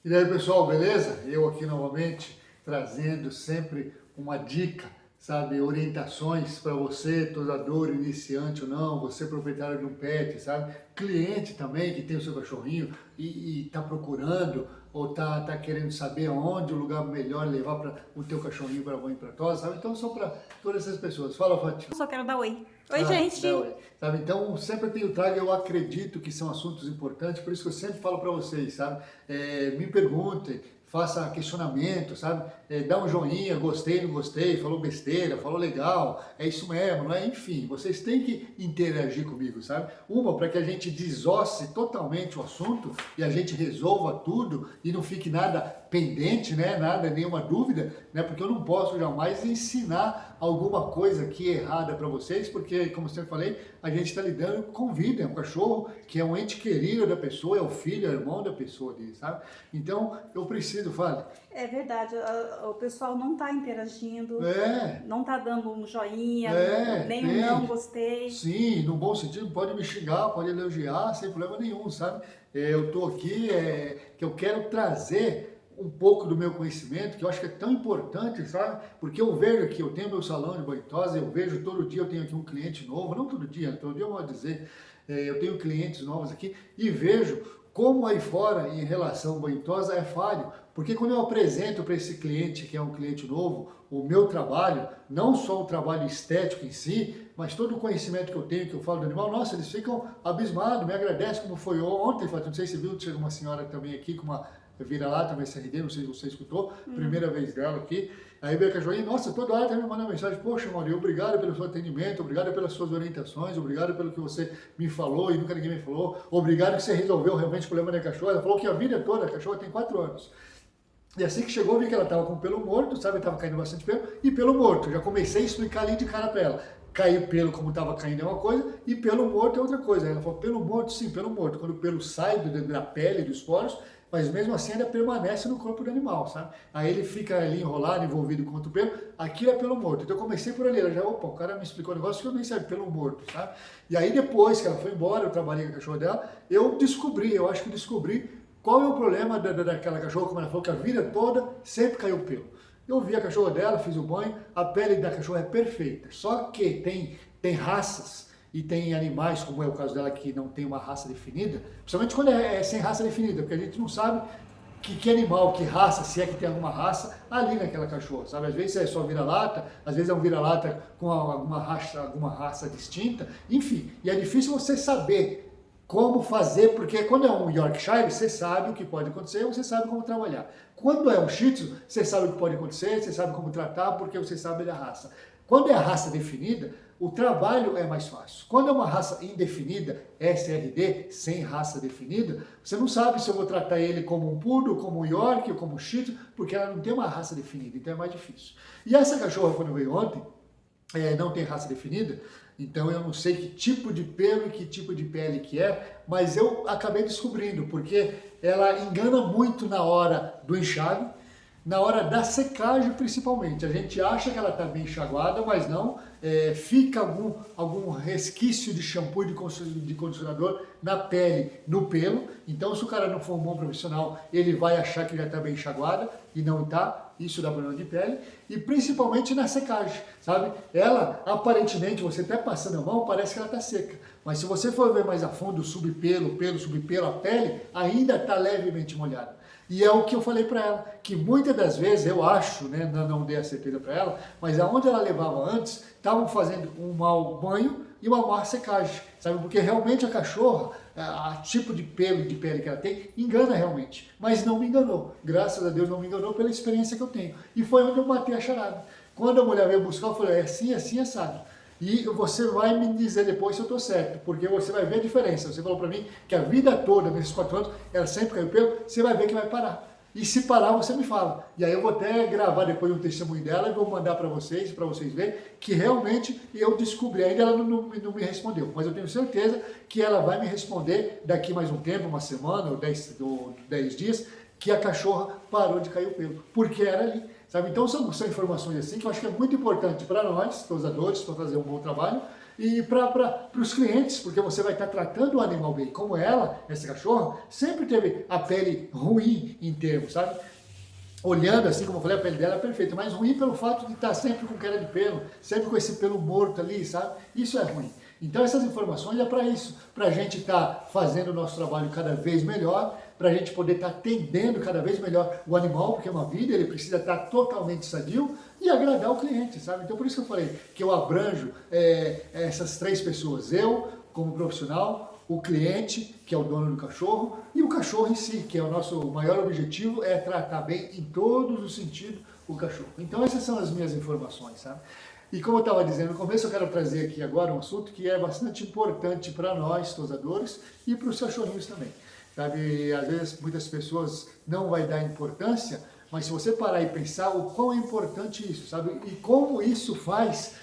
E aí, pessoal, beleza? Eu aqui novamente trazendo sempre uma dica, sabe, orientações para você, tosador, iniciante ou não, você proprietário de um pet, sabe, cliente também que tem o seu cachorrinho e tá procurando ou tá querendo saber aonde o lugar melhor levar para o teu cachorrinho para banho para tosa, sabe? Então são para todas essas pessoas. Fala, Fátima. Só quero dar oi. Oi, gente! Não, sabe? Então, sempre tenho trago, eu acredito que são assuntos importantes, por isso que eu sempre falo para vocês, sabe? Me perguntem, faça questionamento, sabe? Dá um joinha, gostei, não gostei, falou besteira, falou legal, é isso mesmo, não é? Enfim, vocês têm que interagir comigo, sabe? Para que a gente desosse totalmente o assunto e a gente resolva tudo e não fique nada pendente, né? Nada, nenhuma dúvida, né? Porque eu não posso jamais ensinar alguma coisa aqui errada para vocês, porque, como eu sempre falei, a gente está lidando com vida, é um cachorro que é um ente querido da pessoa, é o filho, é o irmão da pessoa dele, sabe? Então, eu preciso, fale. É verdade, o pessoal não está interagindo, É, não está dando um joinha, nem um tem. não gostei. Sim, no bom sentido, pode me xingar, pode elogiar, sem problema nenhum, sabe? Eu estou aqui, que eu quero trazer um pouco do meu conhecimento, que eu acho que é tão importante, sabe? Porque eu vejo aqui, eu tenho meu salão de banho e tosa, eu vejo todo dia, eu tenho aqui um cliente novo, não todo dia eu vou dizer, eu tenho clientes novos aqui e vejo como aí fora, em relação ao banho e tosa, é falho. Porque quando eu apresento para esse cliente, que é um cliente novo, o meu trabalho, não só o trabalho estético em si, mas todo o conhecimento que eu tenho, que eu falo do animal, nossa, eles ficam abismados, me agradecem como foi ontem, não sei se você viu, chegou uma senhora também aqui com uma vira-lata, uma SRD, não sei se você escutou, primeira vez dela aqui, aí veio a cachorrinha, nossa, toda hora ela me manda mensagem, poxa, Mauri, obrigado pelo seu atendimento, obrigado pelas suas orientações, obrigado pelo que você me falou e nunca ninguém me falou, obrigado que você resolveu realmente o problema da cachorra, ela falou que a vida toda, a cachorra tem 4 anos. E assim que chegou, vi que ela estava com pelo morto, sabe, estava caindo bastante pelo, e pelo morto, já comecei a explicar ali de cara para ela. Cair pelo como estava caindo é uma coisa, e pelo morto é outra coisa. Aí ela falou, pelo morto, sim, pelo morto. Quando o pelo sai da pele, dos poros, mas mesmo assim ainda permanece no corpo do animal, sabe? Aí ele fica ali enrolado, envolvido com outro pelo, aquilo é pelo morto. Então eu comecei por ali, ela já, opa, o cara me explicou um negócio que eu nem sabia, pelo morto, sabe? E aí depois que ela foi embora, eu trabalhei com a cachorra dela, eu acho que descobri qual é o problema daquela cachorra, como ela falou, que a vida toda sempre caiu pelo. Eu vi a cachorra dela, fiz o banho, a pele da cachorra é perfeita, só que tem raças e tem animais, como é o caso dela, que não tem uma raça definida, principalmente quando é sem raça definida, porque a gente não sabe que animal, que raça, se é que tem alguma raça ali naquela cachorra, sabe? Às vezes é só vira-lata, às vezes é um vira-lata com alguma raça distinta, enfim, e é difícil você saber como fazer, porque quando é um Yorkshire, você sabe o que pode acontecer, você sabe como trabalhar. Quando é um Shih Tzu, você sabe o que pode acontecer, você sabe como tratar, porque você sabe da raça. Quando é a raça definida, o trabalho é mais fácil. Quando é uma raça indefinida, SRD, sem raça definida, você não sabe se eu vou tratar ele como um Poodle, como um York, ou como um Shih Tzu, porque ela não tem uma raça definida, então é mais difícil. E essa cachorra, quando veio ontem, não tem raça definida, então eu não sei que tipo de pelo e que tipo de pele que é, mas eu acabei descobrindo, porque ela engana muito na hora do enxágue, na hora da secagem principalmente. A gente acha que ela está bem enxaguada, mas não, fica algum resquício de shampoo e de condicionador na pele, no pelo. Então se o cara não for um bom profissional, ele vai achar que já está bem enxaguada e não está. Isso dá problema de pele, e principalmente na secagem, sabe? Ela, aparentemente, você até passando a mão, parece que ela está seca. Mas se você for ver mais a fundo, o subpelo, a pele, ainda está levemente molhada. E é o que eu falei para ela, que muitas das vezes, eu acho, né, não dei a certeza para ela, mas aonde ela levava antes, estavam fazendo um mau banho e uma má secagem, sabe? Porque realmente a cachorra, a tipo de pele que ela tem, engana realmente. Mas não me enganou. Graças a Deus não me enganou pela experiência que eu tenho. E foi onde eu matei a charada. Quando a mulher veio buscar, eu falei, é assim, assim, assado. E você vai me dizer depois se eu estou certo, porque você vai ver a diferença. Você falou para mim que a vida toda, nesses 4 anos, ela sempre caiu pelo, você vai ver que vai parar. E se parar, você me fala. E aí eu vou até gravar depois um testemunho dela e vou mandar para vocês verem que realmente eu descobri. Ainda ela não me respondeu, mas eu tenho certeza que ela vai me responder daqui mais um tempo, uma semana ou 10 dias, que a cachorra parou de cair o pelo, porque era ali. Sabe? Então são informações assim que eu acho que é muito importante para nós, tosadores, para fazer um bom trabalho, E para os clientes, porque você vai estar tratando o animal bem, como ela, essa cachorra, sempre teve a pele ruim em termos, sabe? Olhando assim, como eu falei, a pele dela é perfeita, mas ruim pelo fato de estar sempre com queda de pelo, sempre com esse pelo morto ali, sabe? Isso é ruim. Então essas informações é para isso, para a gente estar fazendo o nosso trabalho cada vez melhor, para a gente poder estar atendendo cada vez melhor o animal, porque é uma vida, ele precisa estar totalmente sadio e agradar o cliente, sabe? Então por isso que eu falei que eu abranjo essas três pessoas, eu como profissional, o cliente, que é o dono do cachorro, e o cachorro em si, que é o nosso maior objetivo, é tratar bem em todos os sentidos o cachorro. Então essas são as minhas informações, sabe? E como eu estava dizendo no começo, eu quero trazer aqui agora um assunto que é bastante importante para nós, tosadores, e para os cachorrinhos também. Sabe, às vezes muitas pessoas não vai dar importância, mas se você parar e pensar o quão é importante isso, sabe? E como isso faz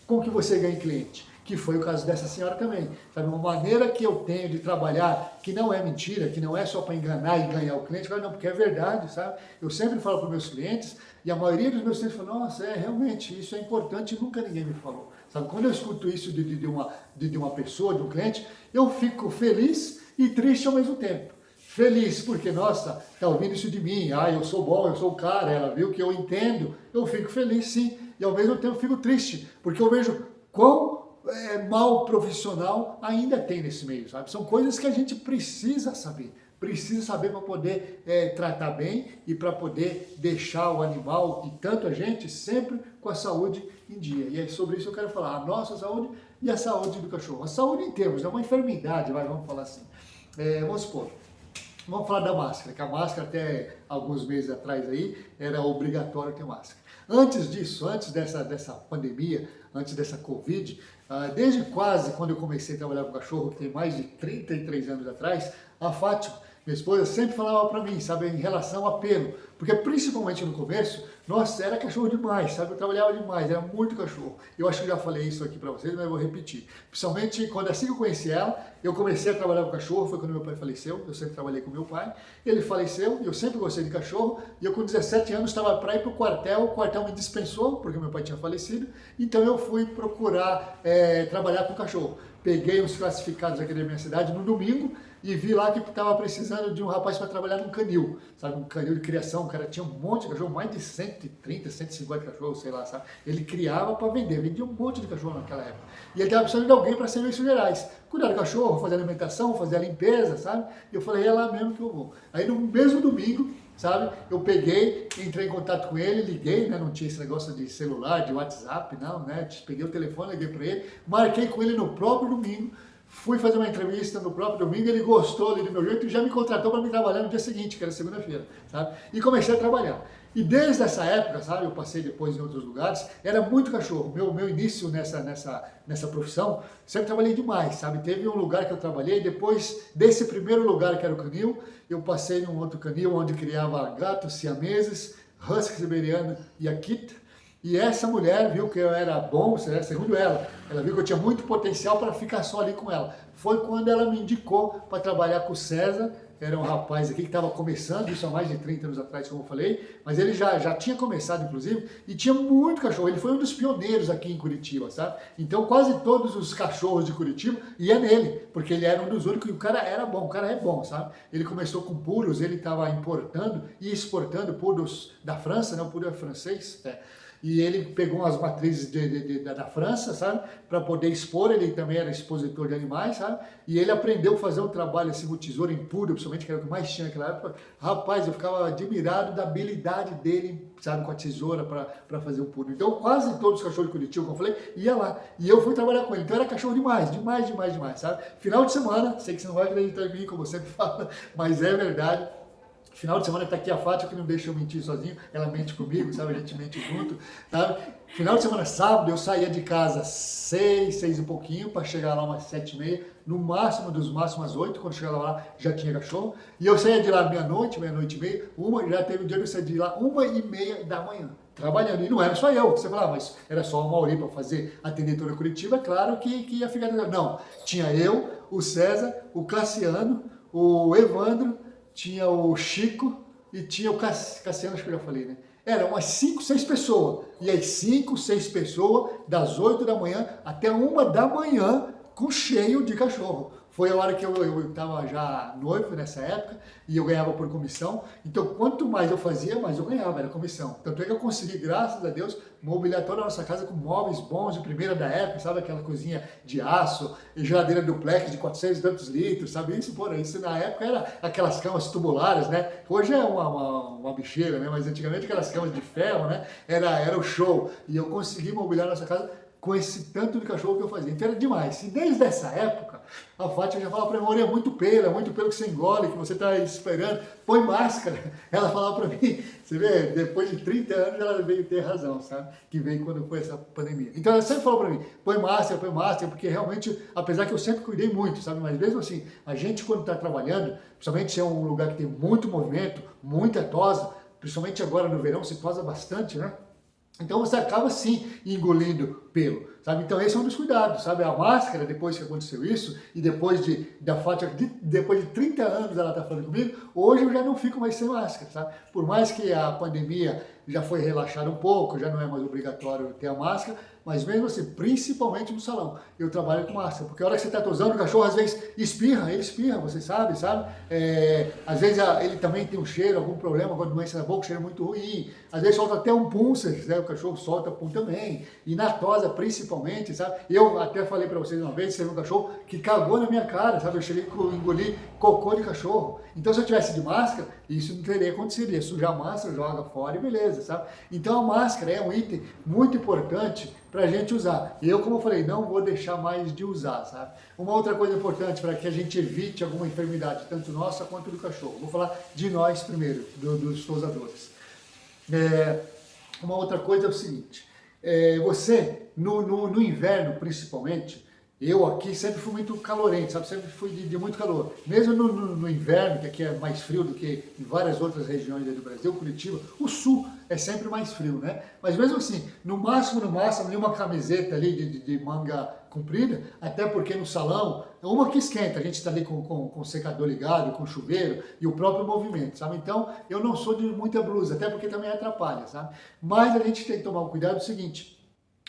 com que você ganhe cliente. Que foi o caso dessa senhora também. Sabe, uma maneira que eu tenho de trabalhar, que não é mentira, que não é só para enganar e ganhar o cliente, não, porque é verdade, sabe? Eu sempre falo para os meus clientes, e a maioria dos meus clientes fala, nossa, realmente, isso é importante e nunca ninguém me falou. Sabe, quando eu escuto isso de uma pessoa, de um cliente, eu fico feliz e triste ao mesmo tempo. Feliz porque, nossa, está ouvindo isso de mim, eu sou bom, eu sou o cara, ela viu que eu entendo, eu fico feliz sim, e ao mesmo tempo fico triste, porque eu vejo quão mal profissional ainda tem nesse meio, sabe? São coisas que a gente precisa saber para poder tratar bem e para poder deixar o animal e tanto a gente sempre com a saúde em dia. E é sobre isso que eu quero falar, a nossa saúde e a saúde do cachorro. A saúde em termos, é uma enfermidade, vamos falar assim. Vamos supor, vamos falar da máscara, que a máscara até alguns meses atrás aí era obrigatório ter máscara. Antes disso, antes dessa pandemia, antes dessa Covid, desde quase quando eu comecei a trabalhar com cachorro, que tem mais de 33 anos atrás, a Fátima, minha esposa, sempre falava para mim, sabe, em relação a pelo, porque principalmente no começo, nossa, era cachorro demais, sabe, eu trabalhava demais, era muito cachorro. Eu acho que já falei isso aqui para vocês, mas eu vou repetir. Principalmente quando assim que eu conheci ela, eu comecei a trabalhar com cachorro, foi quando meu pai faleceu, eu sempre trabalhei com meu pai, ele faleceu, eu sempre gostei de cachorro, e eu com 17 anos estava para ir para o quartel me dispensou, porque meu pai tinha falecido, então eu fui procurar trabalhar com cachorro. Peguei uns classificados aqui da minha cidade no domingo e vi lá que estava precisando de um rapaz para trabalhar num canil, sabe, um canil de criação, o cara tinha um monte de cachorro, mais de 130, 150 cachorros, sei lá, sabe, ele criava para vender, vendia um monte de cachorro naquela época, e ele estava precisando de alguém para serviços gerais, cuidar do cachorro, fazer alimentação, fazer a limpeza, sabe, e eu falei, é lá mesmo que eu vou. Aí no mesmo domingo, sabe, eu peguei, entrei em contato com ele, liguei, né, não tinha esse negócio de celular, de WhatsApp, não, né, peguei o telefone, liguei para ele, marquei com ele no próprio domingo, fui fazer uma entrevista no próprio domingo, ele gostou ali do meu jeito e já me contratou para me trabalhar no dia seguinte, que era segunda-feira, sabe, e comecei a trabalhar. E desde essa época, sabe, eu passei depois em outros lugares, era muito cachorro. Meu início nessa profissão, sempre trabalhei demais, sabe? Teve um lugar que eu trabalhei, depois desse primeiro lugar que era o canil, eu passei num outro canil onde criava gatos siameses, husky siberiano e akita. E essa mulher viu que eu era bom, segundo ela viu que eu tinha muito potencial para ficar só ali com ela. Foi quando ela me indicou para trabalhar com o César, era um rapaz aqui que estava começando, isso há mais de 30 anos atrás, como eu falei, mas ele já tinha começado, inclusive, e tinha muito cachorro. Ele foi um dos pioneiros aqui em Curitiba, sabe? Então, quase todos os cachorros de Curitiba iam nele, porque ele era um dos únicos, e o cara era bom, o cara é bom, sabe? Ele começou com puros, ele estava importando e exportando puros da França, né? O puro é francês, e ele pegou as matrizes da França, sabe, para poder expor, ele também era expositor de animais, sabe, e ele aprendeu a fazer um trabalho assim, com tesoura em puro, principalmente, que era o que mais tinha naquela época. Rapaz, eu ficava admirado da habilidade dele, sabe, com a tesoura para fazer o puro. Então, quase todos os cachorros de Curitiba, como eu falei, ia lá, e eu fui trabalhar com ele, então era cachorro demais, sabe. Final de semana, sei que você não vai acreditar em mim, como eu sempre falo, mas é verdade. Final de semana está aqui a Fátima, que não deixa eu mentir sozinho, ela mente comigo, sabe, a gente mente junto, sabe? Final de semana, sábado, eu saía de casa 6 e pouquinho, para chegar lá umas 7h30, no máximo dos máximos às 8, quando chegava lá já tinha cachorro, e eu saía de lá meia-noite e meia, já teve um dia que eu saí de lá 1h30 da manhã, trabalhando, e não era só eu, você falava, mas era só o Mauri para fazer, atender toda a Curitiba, é claro que ia ficar, não, tinha eu, o César, o Cassiano, o Evandro, tinha o Chico, e tinha o Cassiano, acho que eu já falei, né? Era umas 5, 6 pessoas. E aí 5, 6 pessoas, das 8 da manhã até 1 da manhã, com cheio de cachorro. Foi a hora que eu estava já noivo nessa época e eu ganhava por comissão. Então, quanto mais eu fazia, mais eu ganhava, era comissão. Tanto é que eu consegui, graças a Deus, mobiliar toda a nossa casa com móveis bons de primeira da época, sabe? Aquela coisinha de aço, e geladeira duplex de 400 e tantos litros, sabe? Isso na época era aquelas camas tubulares, né? Hoje é uma bicheira, né? Mas antigamente aquelas camas de ferro, né? Era o show. E eu consegui mobiliar a nossa casa com esse tanto de cachorro que eu fazia. Então era demais. E desde essa época, a Fátima já falava para mim, é muito pelo que você engole, que você está esperando, põe máscara. Ela falava para mim, você vê, depois de 30 anos ela veio ter razão, sabe? Que veio quando foi essa pandemia. Então ela sempre falou para mim, põe máscara, porque realmente, apesar que eu sempre cuidei muito, sabe? Mas mesmo assim, a gente quando está trabalhando, principalmente se é um lugar que tem muito movimento, muita tosa, principalmente agora no verão, se tosa bastante, né? Então você acaba sim engolindo pelo, sabe? Então esse é um dos cuidados, sabe? A máscara, depois que aconteceu isso, e depois da Fátima, depois de 30 anos ela tá falando comigo, hoje eu já não fico mais sem máscara, sabe? Por mais que a pandemia já foi relaxada um pouco, já não é mais obrigatório ter a máscara, mas mesmo assim, principalmente no salão, eu trabalho com máscara, porque a hora que você está tosando, o cachorro às vezes espirra, ele espirra, você sabe? Às vezes ele também tem um cheiro, algum problema, alguma doença na boca, um cheiro muito ruim, às vezes solta até um pum, né? O cachorro solta pum também, e na tosa principalmente, sabe? Eu até falei para vocês uma vez, teve um cachorro que cagou na minha cara, sabe? Eu cheguei a engolir cocô de cachorro. Então se eu tivesse de máscara, isso não teria acontecido, ia sujar a máscara, joga fora e beleza, sabe? Então a máscara é um item muito importante para a gente usar. E eu, como eu falei, não vou deixar mais de usar, sabe? Uma outra coisa importante para que a gente evite alguma enfermidade, tanto nossa quanto do cachorro. Vou falar de nós primeiro, dos tosadores. Uma outra coisa é o seguinte, você, no inverno principalmente, eu aqui sempre fui muito calorento, sabe? Sempre fui de muito calor. Mesmo no inverno, que aqui é mais frio do que em várias outras regiões do Brasil, Curitiba, o sul é sempre mais frio, né? Mas mesmo assim, no máximo, uma camiseta ali de manga comprida, até porque no salão, é uma que esquenta, a gente está ali com o secador ligado, com o chuveiro e o próprio movimento, sabe? Então, eu não sou de muita blusa, até porque também atrapalha, sabe? Mas a gente tem que tomar o cuidado do seguinte,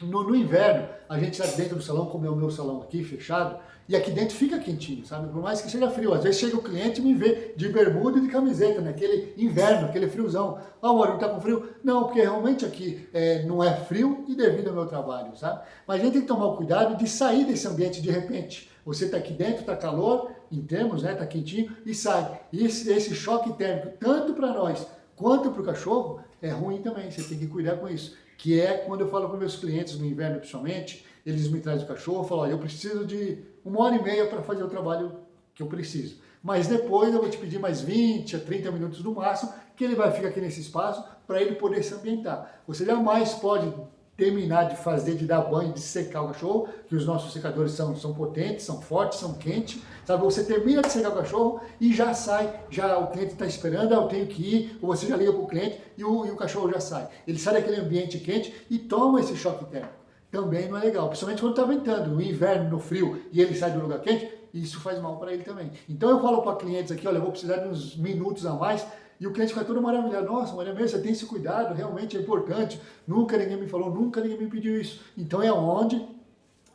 no inverno, a gente está dentro do salão, como é o meu salão aqui, fechado, e aqui dentro fica quentinho, sabe? Por mais que seja frio. Às vezes chega o cliente e me vê de bermuda e de camiseta, naquele inverno, aquele friozão. Ah, amor, não tá com frio? Não, porque realmente aqui não é frio e devido ao meu trabalho, sabe? Mas a gente tem que tomar o cuidado de sair desse ambiente de repente. Você tá aqui dentro, tá calor, em termos, né? Tá quentinho, e sai. E esse choque térmico, tanto para nós quanto para o cachorro, é ruim também. Você tem que cuidar com isso. Que é quando eu falo com meus clientes no inverno, principalmente, eles me trazem o cachorro, eu falo, eu preciso de 1h30 para fazer o trabalho que eu preciso. Mas depois eu vou te pedir mais 20 a 30 minutos no máximo, que ele vai ficar aqui nesse espaço para ele poder se ambientar. Você jamais pode terminar de fazer, de dar banho, de secar o cachorro, que os nossos secadores são potentes, são fortes, são quentes, sabe? Você termina de secar o cachorro e já sai, já o cliente está esperando, eu tenho que ir, ou você já liga para o cliente e o cachorro já sai. Ele sai daquele ambiente quente e toma esse choque térmico. Também não é legal, principalmente quando está ventando, no inverno, no frio, e ele sai do lugar quente, isso faz mal para ele também. Então eu falo para clientes aqui, olha, eu vou precisar de uns minutos a mais. E o cliente fica todo maravilhado. Nossa, Maria Meia, você tem esse cuidado, realmente é importante. Nunca ninguém me falou, nunca ninguém me pediu isso. Então é onde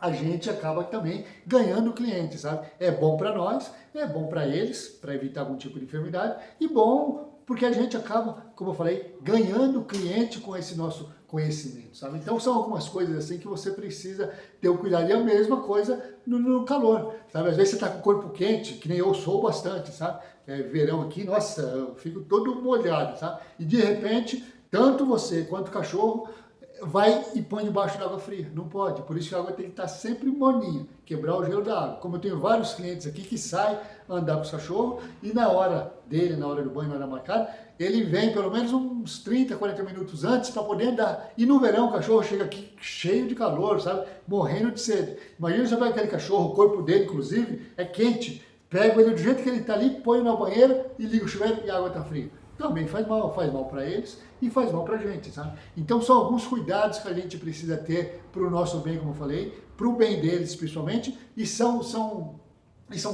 a gente acaba também ganhando clientes, sabe? É bom para nós, é bom para eles, para evitar algum tipo de enfermidade, e bom porque a gente acaba, como eu falei, ganhando cliente com esse nosso conhecimento, sabe? Então são algumas coisas assim que você precisa ter o cuidado. E a mesma coisa no calor, sabe? Às vezes você está com o corpo quente, que nem eu sou bastante, sabe? Verão aqui, nossa, eu fico todo molhado, sabe? E de repente, tanto você quanto o cachorro vai e põe debaixo da água fria. Não pode, por isso que a água tem que estar sempre morninha, quebrar o gelo da água. Como eu tenho vários clientes aqui que saem andar com os cachorros e na hora dele, na hora do banho, na hora marcada, ele vem pelo menos uns 30, 40 minutos antes para poder andar. E no verão o cachorro chega aqui cheio de calor, sabe? Morrendo de sede. Imagina você pega aquele cachorro, o corpo dele inclusive é quente, pega ele do jeito que ele está ali, põe na banheira e liga o chuveiro e a água está fria. Também faz mal para eles e faz mal para a gente, sabe? Então são alguns cuidados que a gente precisa ter para o nosso bem, como eu falei, para o bem deles principalmente, e são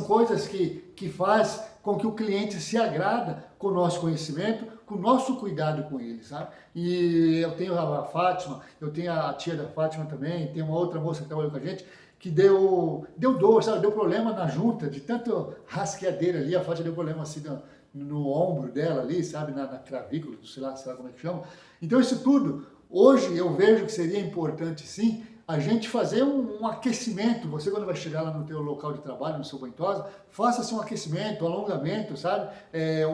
coisas que faz com que o cliente se agrada com o nosso conhecimento, com o nosso cuidado com ele, sabe? E eu tenho a Fátima, eu tenho a tia da Fátima também, tem uma outra moça que trabalhou com a gente, que deu dor, sabe? Deu problema na junta, de tanto rasqueadeira ali, a Fátima deu problema assim no ombro dela ali, sabe? Na clavícula, sei lá como é que chama. Então isso tudo, hoje eu vejo que seria importante sim, a gente fazer um aquecimento. Você quando vai chegar lá no teu local de trabalho, no seu banho tosa, faça assim um aquecimento, um alongamento, sabe?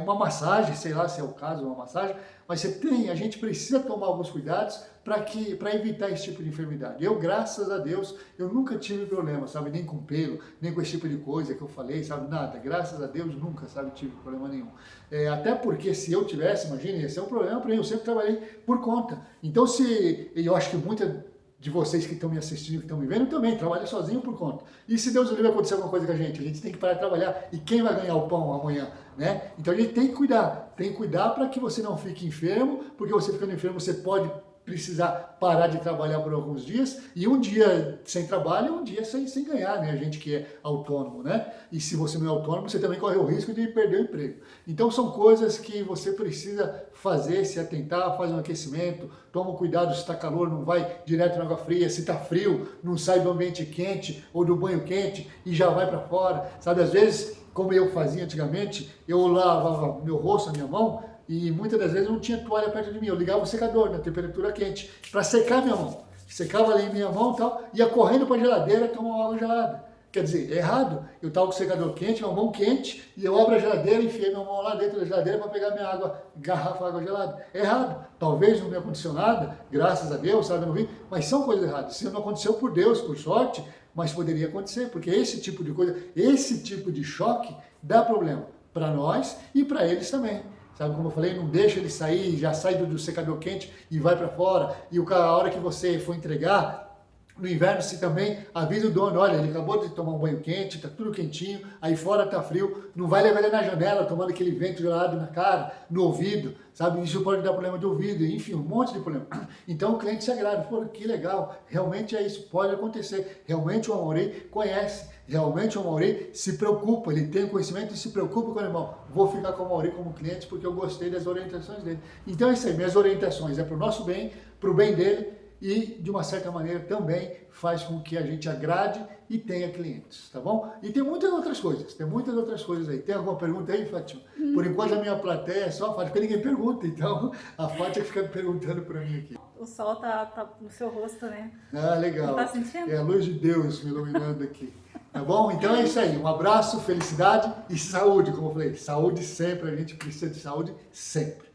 Uma massagem, sei lá se é o caso, uma massagem, mas a gente precisa tomar alguns cuidados para evitar esse tipo de enfermidade. Eu, graças a Deus, eu nunca tive problema, sabe? Nem com pelo, nem com esse tipo de coisa que eu falei, sabe? Nada. Graças a Deus, nunca, sabe? Tive problema nenhum. Até porque se eu tivesse, imagina, ia ser um problema para mim. Eu sempre trabalhei por conta. Então, eu acho que muita de vocês que estão me assistindo, que estão me vendo, também trabalha sozinho por conta. E se Deus o livre acontecer alguma coisa com a gente tem que parar de trabalhar. E quem vai ganhar o pão amanhã, né? Então a gente tem que cuidar para que você não fique enfermo, porque você ficando enfermo você pode precisar parar de trabalhar por alguns dias, e um dia sem trabalho é um dia sem ganhar, né? A gente que é autônomo, né? E se você não é autônomo, você também corre o risco de perder o emprego. Então são coisas que você precisa fazer, se atentar, faz um aquecimento, toma cuidado, se está calor, não vai direto na água fria, se está frio, não sai do ambiente quente ou do banho quente e já vai para fora, sabe? Às vezes, como eu fazia antigamente, eu lavava meu rosto, a minha mão, e muitas das vezes eu não tinha toalha perto de mim. Eu ligava o secador na temperatura quente para secar minha mão. Secava ali minha mão e tal, ia correndo para a geladeira tomar uma água gelada. Quer dizer, errado. Eu estava com o secador quente, minha mão quente, e eu abro a geladeira e enfiei minha mão lá dentro da geladeira para pegar minha água, garrafa água gelada. Errado. Talvez não me aconteceu nada, graças a Deus, sabe, eu não vi, mas são coisas erradas. Se não aconteceu por Deus, por sorte, mas poderia acontecer, porque esse tipo de coisa, esse tipo de choque dá problema para nós e para eles também. Sabe, como eu falei, não deixa ele sair, já sai do secador quente e vai para fora. E a hora que você for entregar, no inverno você também avisa o dono, olha, ele acabou de tomar um banho quente, tá tudo quentinho, aí fora tá frio, não vai levar ele na janela tomando aquele vento gelado na cara, no ouvido, sabe? Isso pode dar problema de ouvido, enfim, um monte de problema. Então o cliente se agrada, pô, que legal, realmente é isso, pode acontecer. Realmente o Amaury conhece, realmente o Amaury se preocupa, ele tem conhecimento e se preocupa com o animal. Vou ficar com o Amaury como cliente porque eu gostei das orientações dele. Então é isso aí, minhas orientações é para o nosso bem, para o bem dele, e, de uma certa maneira, também faz com que a gente agrade e tenha clientes, tá bom? E tem muitas outras coisas, aí. Tem alguma pergunta aí, Fátima? Por enquanto, a minha plateia é só a Fátima, porque ninguém pergunta, então a Fátima fica perguntando para mim aqui. O sol tá no seu rosto, né? Ah, legal. Não tá sentindo? É a luz de Deus me iluminando aqui. Tá bom? Então é isso aí. Um abraço, felicidade e saúde, como eu falei. Saúde sempre, a gente precisa de saúde sempre.